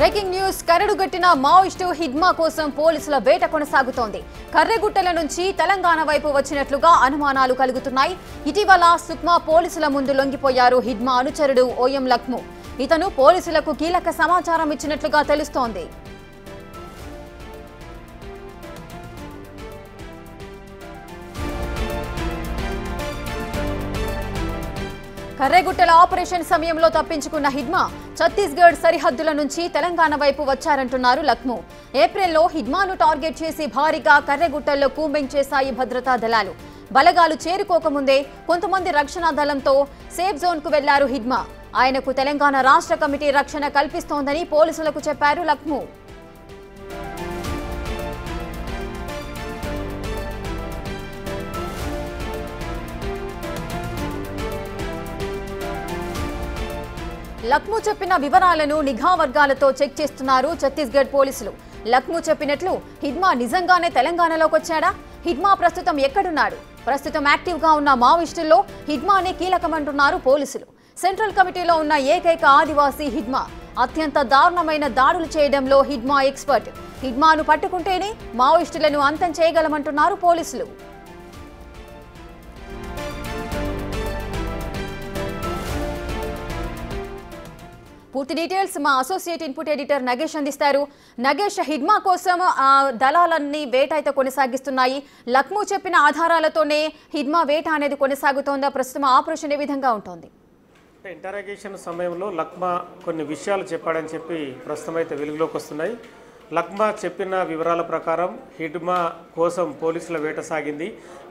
Breaking news కరడుగట్టిన Maoist Hidma కోసం పోలీసుల వేట కొనసాగుతోంది. కర్రెగుట్టల నుంచి తెలంగాణ వైపు వచ్చినట్లుగా అనుమానాలు కలుగుతున్నాయి. ఇటీవల సుక్మా పోలీసుల ముందు లొంగిపోయారు హిడ్మా అనుచరుడు ఓఎం లక్ము. ఇతను పోలీసులకు కీలక సమాచారం ఇచ్చినట్లుగా తెలుస్తోంది. కర్రెగుట్టల ఆపరేషన్ సమయంలో తప్పించుకున్న హిడ్మా ఛత్తీస్గఢ్ సరిహద్దుల నుంచి తెలంగాణ వైపు వచ్చారంటున్నారు లక్ము. ఏప్రిల్లో హిడ్మాను టార్గెట్ చేసి భారీగా కర్రెగుట్టల్లో కూంబింగ్ చేశాయి భద్రతా దళాలు. బలగాలు చేరుకోకముందే కొంతమంది రక్షణ దళంతో సేఫ్ జోన్ కు వెళ్లారు హిడ్మా. ఆయనకు తెలంగాణ రాష్ట్ర కమిటీ రక్షణ కల్పిస్తోందని పోలీసులకు చెప్పారు లక్ము. లక్ము చెప్పిన వివరాలను నిఘా వర్గాలతో చెక్ చేస్తున్నారు ఛత్తీస్గఢ్ పోలీసులు. లక్ము చెప్పినట్లు హిడ్మా నిజంగానే తెలంగాణలోకి వచ్చాడా? హిడ్మా ప్రస్తుతం ఎక్కడున్నాడు? ప్రస్తుతం యాక్టివ్ గా ఉన్న మావోయిస్టుల్లో హిడ్మానే కీలకమంటున్నారు పోలీసులు. సెంట్రల్ కమిటీలో ఉన్న ఏకైక ఆదివాసీ హిడ్మా. అత్యంత దారుణమైన దాడులు చేయడంలో హిడ్మా ఎక్స్పర్ట్. హిడ్మాను పట్టుకుంటేనే మావోయిస్టులను అంతం చేయగలమంటున్నారు పోలీసులు. పూర్తి డీటెయిల్స్ మా అసోసియేట్ ఇన్పుట్ ఎడిటర్ నగేష్ అందిస్తారు. నగేష్, హిడ్మా కోసం దళాలన్నీ వేట అయితే కొనసాగిస్తున్నాయి. లక్ము చెప్పిన ఆధారాలతోనే హిడ్మా వేట అనేది కొనసాగుతోందా? ప్రస్తుతం ఆపరేషన్ ఏ విధంగా ఉంటుంది? ఇంటరాగేషన్ సమయంలో లక్మా కొన్ని విషయాలు చెప్పాడని చెప్పి ప్రస్తుతం అయితే వెలుగులోకి వస్తున్నాయి. లక్మా చెప్పిన వివరాల ప్రకారం హిడ్మా కోసం పోలీసుల వేట సాగింది.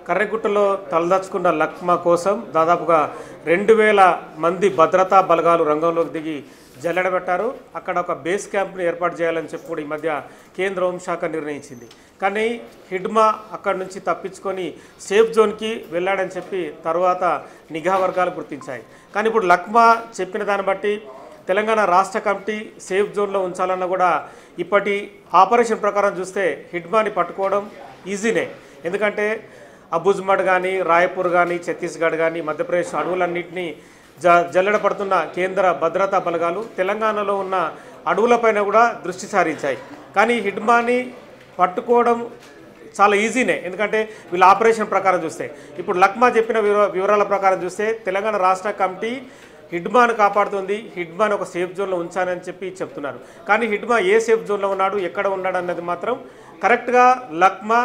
కర్రెగుట్టలో తలదాచుకున్న లక్మా కోసం దాదాపుగా 2000 మంది భద్రతా బలగాలు రంగంలోకి దిగి జల్లెడబెట్టారు. అక్కడ ఒక బేస్ క్యాంప్ను ఏర్పాటు చేయాలని చెప్పి కూడా ఈ మధ్య కేంద్ర హోంశాఖ నిర్ణయించింది. కానీ హిడ్మా అక్కడి నుంచి తప్పించుకొని సేఫ్ జోన్కి వెళ్ళాడని చెప్పి తర్వాత నిఘా వర్గాలు గుర్తించాయి. కానీ ఇప్పుడు లక్మా చెప్పిన దాన్ని బట్టి తెలంగాణ రాష్ట్ర కమిటీ సేఫ్ జోన్లో ఉంచాలన్న కూడా ఇప్పటి ఆపరేషన్ ప్రకారం చూస్తే హిడ్మాని పట్టుకోవడం ఈజీనే. ఎందుకంటే అబుజ్మడ్ కానీ, రాయపూర్ కానీ, ఛత్తీస్గఢ్ కానీ, మధ్యప్రదేశ్ అడవులన్నింటినీ జల్లెడ పడుతున్న కేంద్ర భద్రతా బలగాలు తెలంగాణలో ఉన్న అడవులపైన కూడా దృష్టి సారించాయి. కానీ హిడ్మాని పట్టుకోవడం చాలా ఈజీనే. ఎందుకంటే వీళ్ళ ఆపరేషన్ ప్రకారం చూస్తే ఇప్పుడు లక్మా చెప్పిన వివరాల ప్రకారం చూస్తే తెలంగాణ రాష్ట్ర కమిటీ హిడ్మాను కాపాడుతుంది, హిడ్మాను ఒక సేఫ్ జోన్లో ఉంచానని చెప్పి చెప్తున్నారు. కానీ హిడ్మా ఏ సేఫ్ జోన్లో ఉన్నాడు, ఎక్కడ ఉన్నాడు అన్నది మాత్రం కరెక్ట్గా లక్మా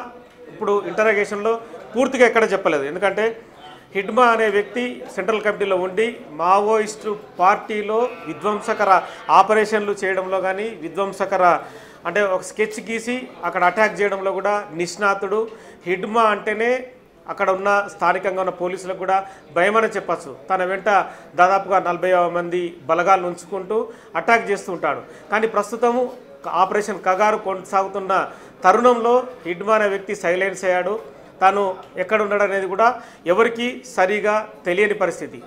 ఇప్పుడు ఇంటరాగేషన్లో పూర్తిగా ఎక్కడ చెప్పలేదు. ఎందుకంటే హిడ్మా అనే వ్యక్తి సెంట్రల్ కమిటీలో ఉండి మావోయిస్టు పార్టీలో విధ్వంసకర ఆపరేషన్లు చేయడంలో కానీ విధ్వంసకర అంటే ఒక స్కెచ్ గీసి అక్కడ అటాక్ చేయడంలో కూడా నిష్ణాతుడు. హిడ్మా అంటేనే అక్కడ ఉన్న స్థానికంగా ఉన్న పోలీసులకు కూడా భయమని చెప్పచ్చు. తన వెంట దాదాపుగా 40 మంది బలగాలను ఉంచుకుంటూ అటాక్ చేస్తూ ఉంటాడు. కానీ ప్రస్తుతము ఆపరేషన్ కగారు కొనసాగుతున్న తరుణంలో హిడ్మా అనే వ్యక్తి సైలెన్స్ అయ్యాడు. తాను ఎక్కడ ఉన్నాడు అనేది కూడా ఎవరికి సరిగా తెలియని పరిస్థితి.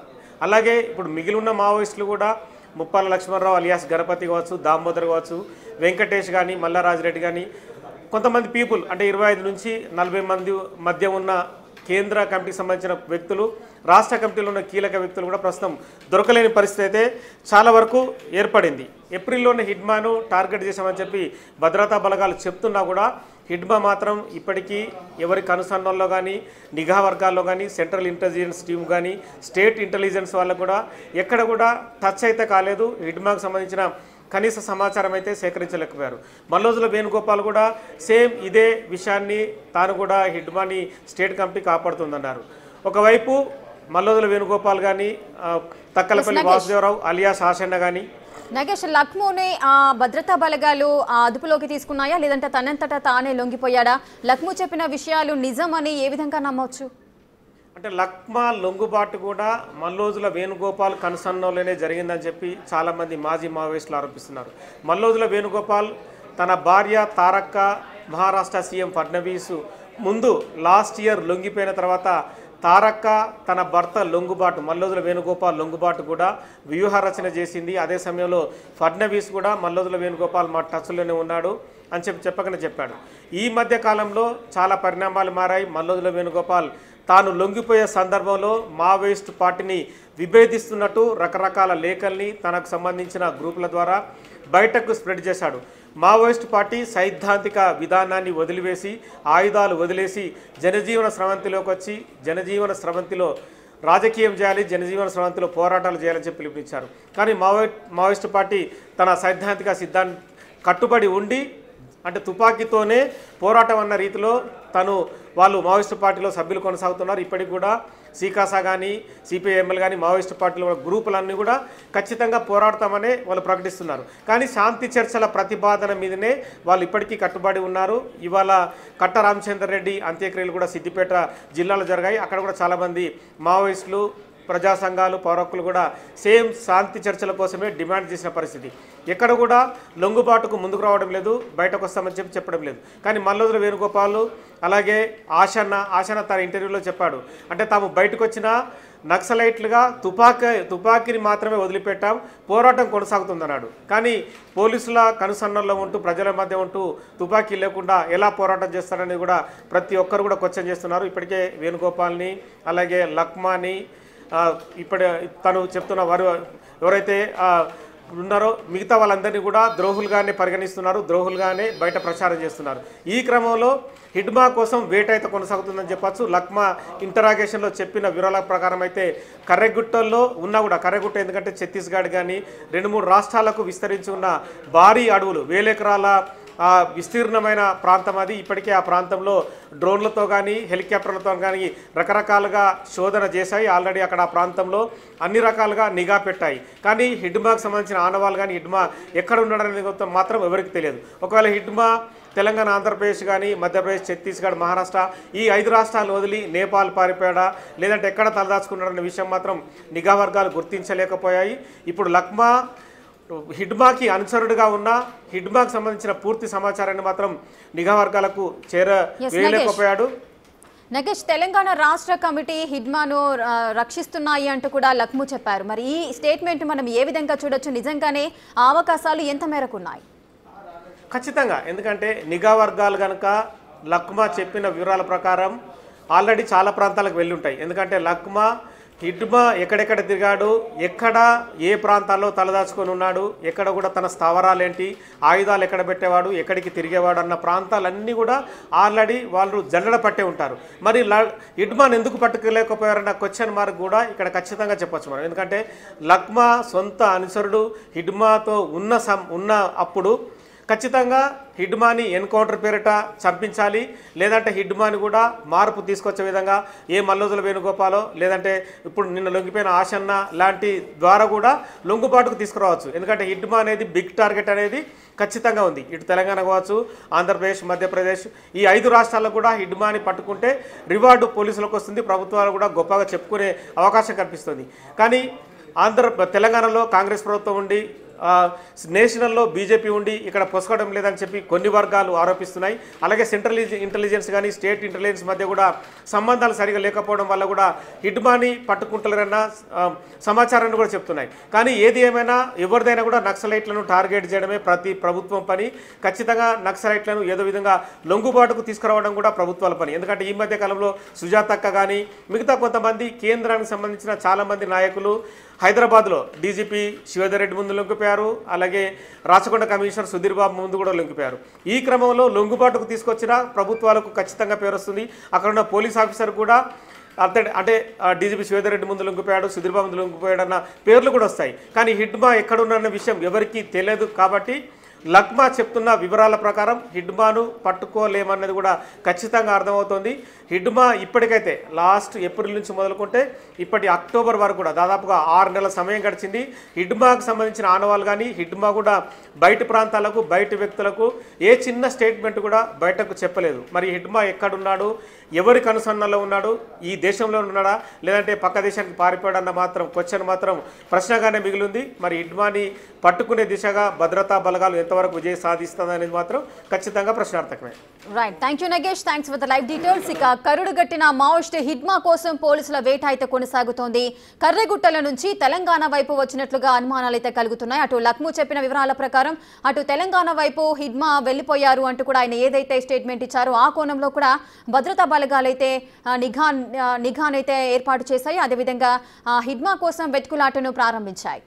అలాగే ఇప్పుడు మిగిలిన మావోయిస్టులు కూడా ముప్పాల లక్ష్మణరావు అలియాస్ గణపతి కావచ్చు, దామోదర్ కావచ్చు, వెంకటేష్ కానీ, మల్లారాజిరెడ్డి కానీ కొంతమంది పీపుల్ అంటే 25 నుంచి 40 మంది మధ్య ఉన్న కేంద్ర కమిటీకి సంబంధించిన వ్యక్తులు, రాష్ట్ర కమిటీలో ఉన్న కీలక వ్యక్తులు కూడా ప్రస్తుతం దొరకలేని పరిస్థితి అయితే చాలా వరకు ఏర్పడింది. ఏప్రిల్లోనే హిడ్మాను టార్గెట్ చేశామని చెప్పి భద్రతా బలగాలు చెప్తున్నా కూడా హిడ్మా మాత్రం ఇప్పటికీ ఎవరి కనుసన్నల్లో కానీ, నిఘా వర్గాల్లో కానీ, సెంట్రల్ ఇంటెలిజెన్స్ టీం కానీ, స్టేట్ ఇంటెలిజెన్స్ వాళ్ళకు కూడా ఎక్కడ కూడా టచ్ అయితే కాలేదు. హిడ్మాకు సంబంధించిన కనీస సమాచారం అయితే సేకరించలేకపోయారు. మల్లోజుల వేణుగోపాల్ కూడా సేమ్ ఇదే విషయాన్ని తాను కూడా హిడ్మాని స్టేట్ కమిటీ కాపాడుతుందన్నారు. ఒకవైపు మల్లోజుల వేణుగోపాల్ కానీ, తక్కలపల్లి వాసుదేవరావు అలియాస్ ఆశన్న కానీ నగేష్, లక్ముని భద్రతా బలగాలు అదుపులోకి తీసుకున్నాయా లేదంటే తనంతటా తానే లొంగిపోయాడా? లక్ము చెప్పిన విషయాలు నిజమని ఏ విధంగా నమ్మవచ్చు? అంటే లక్మా లొంగుబాటు కూడా మల్లోజుల వేణుగోపాల్ కనుసన్నలోనే జరిగిందని చెప్పి చాలామంది మాజీ మావోయిస్టులు ఆరోపిస్తున్నారు. మల్లోజుల వేణుగోపాల్ తన భార్య తారక్క మహారాష్ట్ర సీఎం ఫడ్నవీస్ ముందు లాస్ట్ ఇయర్ లొంగిపోయిన తర్వాత తారక్క తన భర్త లొంగుబాటు మల్లోజుల వేణుగోపాల్ లొంగుబాటు కూడా వ్యూహ రచన చేసింది. అదే సమయంలో ఫడ్నవీస్ కూడా మల్లోజుల వేణుగోపాల్ మా టచ్లోనే ఉన్నాడు అని చెప్పకనే చెప్పాడు. ఈ మధ్య కాలంలో చాలా పరిణామాలు మారాయి. మల్లోజుల వేణుగోపాల్ తాను లొంగిపోయే సందర్భంలో మావోయిస్టు పార్టీని విభేదిస్తున్నట్టు రకరకాల లేఖల్ని తనకు సంబంధించిన గ్రూపుల ద్వారా బయటకు స్ప్రెడ్ చేశాడు. మావోయిస్టు పార్టీ సైద్ధాంతిక విధానాన్ని వదిలివేసి ఆయుధాలు వదిలేసి జనజీవన స్రవంతిలోకి వచ్చి జనజీవన స్రవంతిలో రాజకీయం చేయాలి, జనజీవన స్రవంతిలో పోరాటాలు చేయాలని చెప్పి పిలుపునిచ్చారు. కానీ మావోయిస్టు పార్టీ తన సైద్ధాంతిక సిద్ధాంతం కట్టుబడి ఉండి అంటే తుపాకీతోనే పోరాటం అన్న రీతిలో వాళ్ళు మావోయిస్టు పార్టీలో సభ్యులు కొనసాగుతున్నారు. ఇప్పటికి కూడా సీకాసా కానీ సిపిఐఎంఎల్ కానీ మావోయిస్టు పార్టీల గ్రూపులన్నీ కూడా ఖచ్చితంగా పోరాడతామనే వాళ్ళు ప్రకటిస్తున్నారు. కానీ శాంతి చర్చల ప్రతిపాదన మీదనే వాళ్ళు ఇప్పటికీ కట్టుబడి ఉన్నారు. ఇవాళ కట్ట రామచందర్ రెడ్డి అంత్యక్రియలు కూడా సిద్దిపేట జిల్లాలో జరిగాయి. అక్కడ కూడా చాలామంది మావోయిస్టులు, ప్రజా సంఘాలు, పౌరకులు కూడా సేమ్ శాంతి చర్చల కోసమే డిమాండ్ చేసిన పరిస్థితి. ఎక్కడ కూడా లొంగుబాటుకు ముందుకు రావడం లేదు, బయటకు వస్తామని చెప్పడం లేదు. కానీ మల్లోజుల వేణుగోపాల్ అలాగే ఆశన్న తన ఇంటర్వ్యూలో చెప్పాడు, అంటే తాము బయటకు వచ్చిన నక్సలైట్లుగా తుపాకీని మాత్రమే వదిలిపెట్టాం, పోరాటం కొనసాగుతుందన్నాడు. కానీ పోలీసుల కనుసన్నల్లో ఉంటూ ప్రజల మధ్య ఉంటూ తుపాకీ లేకుండా ఎలా పోరాటం చేస్తారనేది కూడా ప్రతి ఒక్కరు కూడా క్వశ్చన్ చేస్తున్నారు. ఇప్పటికే వేణుగోపాల్ని అలాగే లక్మాని ఇప్పుడు తను చెప్తున్న వారు ఎవరైతే ఉన్నారో మిగతా వాళ్ళందరినీ కూడా ద్రోహులుగానే పరిగణిస్తున్నారు, ద్రోహులుగానే బయట ప్రచారం చేస్తున్నారు. ఈ క్రమంలో హిడ్మా కోసం వేట అయితే కొనసాగుతుందని చెప్పచ్చు. లక్మా ఇంటరాగేషన్లో చెప్పిన వివరాల ప్రకారం అయితే కర్రెగుట్టల్లో ఉన్నా కూడా కర్రెగుట్ట ఎందుకంటే ఛత్తీస్గఢ్ కానీ 2-3 రాష్ట్రాలకు విస్తరించి ఉన్న భారీ అడవులు, 1000 ఎకరాల విస్తీర్ణమైన ప్రాంతం అది. ఇప్పటికే ఆ ప్రాంతంలో డ్రోన్లతో కానీ హెలికాప్టర్లతో కానీ రకరకాలుగా శోధన చేశాయి. ఆల్రెడీ అక్కడ ఆ ప్రాంతంలో అన్ని రకాలుగా నిఘా పెట్టాయి. కానీ హిడ్మాకు సంబంధించిన ఆనవాళ్ళు కానీ హిడ్మా ఎక్కడ ఉండడం మాత్రం ఎవరికి తెలియదు. ఒకవేళ హిడ్మా తెలంగాణ, ఆంధ్రప్రదేశ్ కానీ మధ్యప్రదేశ్, ఛత్తీస్గఢ్, మహారాష్ట్ర ఈ 5 రాష్ట్రాలు వదిలి నేపాల్ పారిపోయాడా లేదంటే ఎక్కడ తలదాచుకున్నాడన్న విషయం మాత్రం నిఘా వర్గాలు గుర్తించలేకపోయాయి. ఇప్పుడు లక్మా హిడ్మాకి అనుచరుడుగా ఉన్న హిడ్మాకి సంబంధించిన పూర్తి సమాచారాన్ని మాత్రం నిఘా వర్గాలకు చేరవేయలేకపోయాడు. నగేష్, తెలంగాణ రాష్ట్ర కమిటీ హిడ్మాను రక్షిస్తున్నాయి అంటూ కూడా లక్ము చెప్పారు. మరి ఈ స్టేట్మెంట్ మనం ఏ విధంగా చూడొచ్చు? నిజంగానే ఆ అవకాశాలు ఎంత మేరకు ఉన్నాయి? ఖచ్చితంగా, ఎందుకంటే నిఘా వర్గాలు కనుక లక్మా చెప్పిన వివరాల ప్రకారం ఆల్రెడీ చాలా ప్రాంతాలకు వెళ్ళి ఉంటాయి. ఎందుకంటే లక్మా హిడ్మా ఎక్కడెక్కడ తిరిగాడు, ఎక్కడ ఏ ప్రాంతాల్లో తలదాచుకొని ఉన్నాడు, ఎక్కడ కూడా తన స్థావరాలేంటి, ఆయుధాలు ఎక్కడ పెట్టేవాడు, ఎక్కడికి తిరిగేవాడు అన్న ప్రాంతాలన్నీ కూడా ఆల్రెడీ వాళ్ళు జల్లెడ పట్టే ఉంటారు. మరి హిడ్మాను ఎందుకు పట్టుకోలేకపోయారన్న క్వశ్చన్ మార్క్ కూడా ఇక్కడ ఖచ్చితంగా చెప్పచ్చు మనం. ఎందుకంటే లక్మా సొంత అనుచరుడు హిడ్మాతో ఉన్న అప్పుడు ఖచ్చితంగా హిడ్మాని ఎన్కౌంటర్ పేరిట చంపించాలి, లేదంటే హిడ్మాని కూడా మార్పు తీసుకొచ్చే విధంగా ఏ మల్లోజుల వేణుగోపాలో లేదంటే ఇప్పుడు నిన్న లొంగిపోయిన ఆశన్న లాంటి ద్వారా కూడా లొంగుబాటుకు తీసుకురావచ్చు. ఎందుకంటే హిడ్మా అనేది బిగ్ టార్గెట్ అనేది ఖచ్చితంగా ఉంది. ఇటు తెలంగాణ కావచ్చు, ఆంధ్రప్రదేశ్, మధ్యప్రదేశ్ ఈ 5 రాష్ట్రాల్లో కూడా హిడ్మాని పట్టుకుంటే రివార్డు పోలీసులకు వస్తుంది, ప్రభుత్వాలు కూడా గొప్పగా చెప్పుకునే అవకాశం కనిపిస్తుంది. కానీ తెలంగాణలో కాంగ్రెస్ ప్రభుత్వం ఉండి నేషనల్లో బీజేపీ ఉండి ఇక్కడ పొసగడం లేదని చెప్పి కొన్ని వర్గాలు ఆరోపిస్తున్నాయి. అలాగే సెంట్రల్ ఇంటెలిజెన్స్ కానీ స్టేట్ ఇంటెలిజెన్స్ మధ్య కూడా సంబంధాలు సరిగా లేకపోవడం వల్ల కూడా హిడ్మాని పట్టుకుంటలేరన్న సమాచారాన్ని కూడా చెప్తున్నాయి. కానీ ఏది ఏమైనా ఎవరిదైనా కూడా నక్సలైట్లను టార్గెట్ చేయడమే ప్రతి ప్రభుత్వం పని. ఖచ్చితంగా నక్సలైట్లను ఏదో విధంగా లొంగుబాటుకు తీసుకురావడం కూడా ప్రభుత్వాల పని. ఎందుకంటే ఈ మధ్య కాలంలో సుజాతక్క కానీ మిగతా కొంతమంది కేంద్రానికి సంబంధించిన చాలామంది నాయకులు హైదరాబాద్లో డీజీపీ శివధర్ రెడ్డి ముందు లొంగిపోయారు, అలాగే రాచకొండ కమిషనర్ సుధీర్ బాబు ముందు కూడా లొంగిపోయారు. ఈ క్రమంలో లొంగుబాటుకు తీసుకొచ్చిన ప్రభుత్వాలకు ఖచ్చితంగా పేరు వస్తుంది. అక్కడ ఉన్న పోలీస్ ఆఫీసర్ కూడా అంటే డీజీపీ శివధర్ రెడ్డి ముందు లొంగిపోయాడు, సుధీర్ బాబు ముందు లొంగిపోయాడు అన్న పేర్లు కూడా వస్తాయి. కానీ హిడ్మా ఎక్కడున్న విషయం ఎవరికీ తెలియదు. కాబట్టి లక్మా చెప్తున్న వివరాల ప్రకారం హిడ్మాను పట్టుకోలేమన్నది కూడా ఖచ్చితంగా అర్థమవుతోంది. హిడ్మా ఇప్పటికైతే లాస్ట్ ఏప్రిల్ నుంచి మొదలుకుంటే ఇప్పటి అక్టోబర్ వరకు కూడా దాదాపుగా 6 నెలల సమయం గడిచింది. హిడ్మాకు సంబంధించిన ఆనవాళ్ళు కానీ హిడ్మా కూడా బయట ప్రాంతాలకు బయట వ్యక్తులకు ఏ చిన్న స్టేట్మెంట్ కూడా బయటకు చెప్పలేదు. మరి హిడ్మా ఎక్కడున్నాడు, ఎవరి కనుసన్నల్లో ఉన్నాడు, ఈ దేశంలో ఉన్నాడా లేదంటే పక్క దేశానికి పారిపోయాడన్న మాత్రం క్వశ్చన్ మాత్రం ప్రశ్నగానే మిగిలింది. మరి హిడ్మాని పట్టుకునే దిశగా భద్రతా బలగాలు ఎంతవరకు విజయం సాధిస్తుంది అనేది మాత్రం ఖచ్చితంగా ప్రశ్నార్థకమే. Right, thank you Nagesh, thanks for the live details. ఇక కరుడుగట్టిన మావోయిస్టు హిడ్మా కోసం పోలీసుల వేట అయితే కొనసాగుతోంది. కర్రెగుట్టల నుంచి తెలంగాణ వైపు వచ్చినట్లుగా అనుమానాలు అయితే కలుగుతున్నాయి. అటు లక్ము చెప్పిన వివరాల ప్రకారం అటు తెలంగాణ వైపు హిడ్మా వెళ్లిపోయారు అంటూ కూడా ఆయన ఏదైతే స్టేట్మెంట్ ఇచ్చారో ఆ కోణంలో కూడా భద్రతా బలగాలైతే నిఘానైతే ఏర్పాటు చేశాయి. అదేవిధంగా హిడ్మా కోసం వెతుకులాటను ప్రారంభించాయి.